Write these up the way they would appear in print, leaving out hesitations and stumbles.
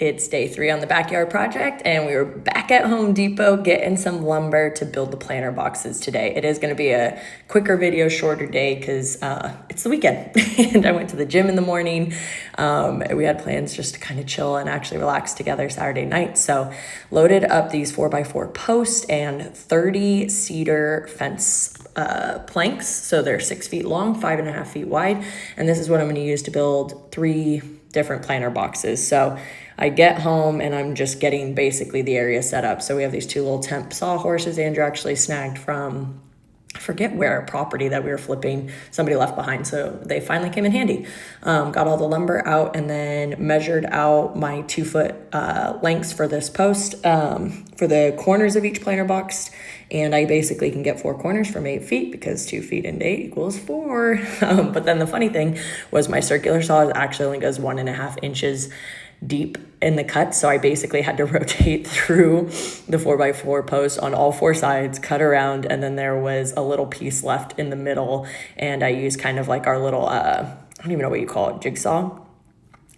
It's day 3 on the backyard project, and we were back at Home Depot getting some lumber to build the planter boxes today. It is going to be a quicker video, shorter day because it's the weekend, and I went to the gym in the morning. We had plans just to kind of chill and actually relax together Saturday night. So loaded up these 4x4 posts and 30 cedar fence planks. So they're 6 feet long, 5.5 feet wide. And this is what I'm going to use to build 3 different planter boxes. So I get home and I'm just getting basically the area set up. So we have these 2 little temp sawhorses Andrew actually snagged from, I forget where, a property that we were flipping, somebody left behind. So they finally came in handy. Got all the lumber out and then measured out my 2-foot lengths for this post for the corners of each planter box. And I basically can get 4 corners from 8 feet because 2 feet into 8 equals 4. But then the funny thing was my circular saw actually only goes 1.5 inches deep in the cut. So I basically had to rotate through the 4x4 post on all 4 sides, cut around, and then there was a little piece left in the middle. And I used kind of like our little, I don't even know what you call it, jigsaw.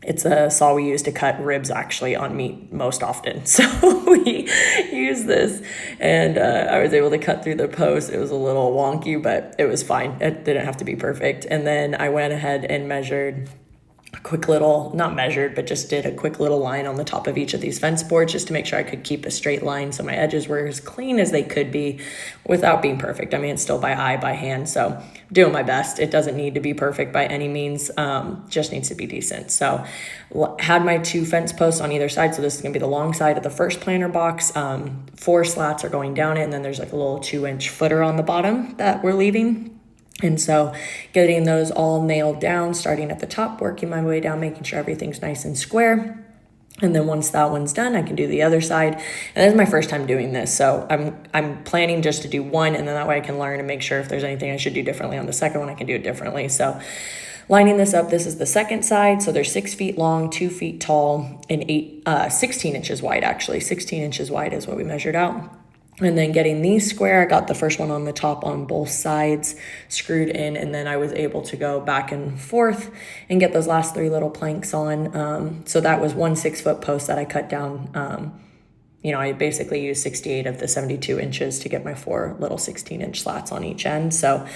It's a saw we use to cut ribs actually on meat most often. So we use this and I was able to cut through the post. It was a little wonky, but it was fine. It didn't have to be perfect. And then I went ahead and measured a quick little, not measured, but just did a quick little line on the top of each of these fence boards just to make sure I could keep a straight line. So my edges were as clean as they could be without being perfect. I mean, it's still by eye, by hand. So doing my best. It doesn't need to be perfect by any means. Just needs to be decent. So had my 2 fence posts on either side. So this is going to be the long side of the first planter box. 4 slats are going down it. And then there's like a little 2-inch footer on the bottom that we're leaving. And so getting those all nailed down, starting at the top, working my way down, making sure everything's nice and square. And then once that one's done, I can do the other side. And this is my first time doing this. So I'm planning just to do one, and then that way I can learn and make sure if there's anything I should do differently on the second one, I can do it differently. So lining this up, this is the second side. So they're 6 feet long, 2 feet tall, and 16 inches wide, actually. 16 inches wide is what we measured out. And then getting these square, I got the first one on the top on both sides screwed in, and then I was able to go back and forth and get those last 3 little planks on. So that was 1 6-foot post that I cut down. I basically used 68 of the 72 inches to get my 4 little 16-inch slats on each end. So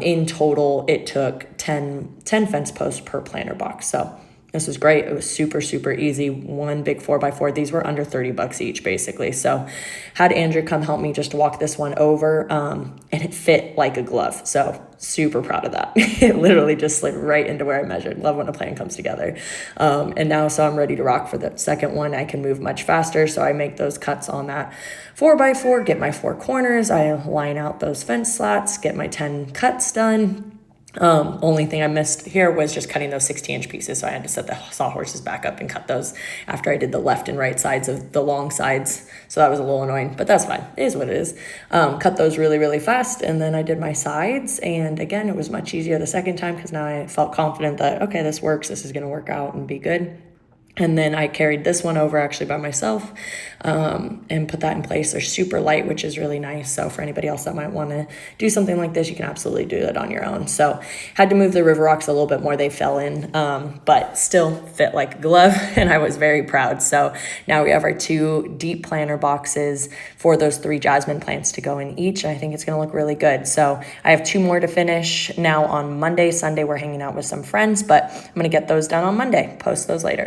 in total, it took 10 fence posts per planter box. So this was great. It was super, super easy. 1 big 4x4. These were under $30 each, basically. So had Andrew come help me just to walk this one over, and it fit like a glove. So super proud of that. It literally just slid right into where I measured. Love when a plan comes together. And now, so I'm ready to rock for the second one. I can move much faster. So I make those cuts on that 4x4, get my 4 corners. I line out those fence slats, get my 10 cuts done. Only thing I missed here was just cutting those 16-inch pieces. So I had to set the sawhorses back up and cut those after I did the left and right sides of the long sides. So that was a little annoying, but that's fine. It is what it is. Cut those really, really fast. And then I did my sides. And again, it was much easier the second time because now I felt confident that, okay, this works. This is going to work out and be good. And then I carried this one over actually by myself and put that in place. They're super light, which is really nice. So for anybody else that might want to do something like this, you can absolutely do it on your own. So had to move the river rocks a little bit more. They fell in, but still fit like a glove. And I was very proud. So now we have our 2 deep planter boxes for those 3 jasmine plants to go in each. And I think it's going to look really good. So I have 2 more to finish now on Monday. Sunday, we're hanging out with some friends, but I'm going to get those done on Monday. Post those later.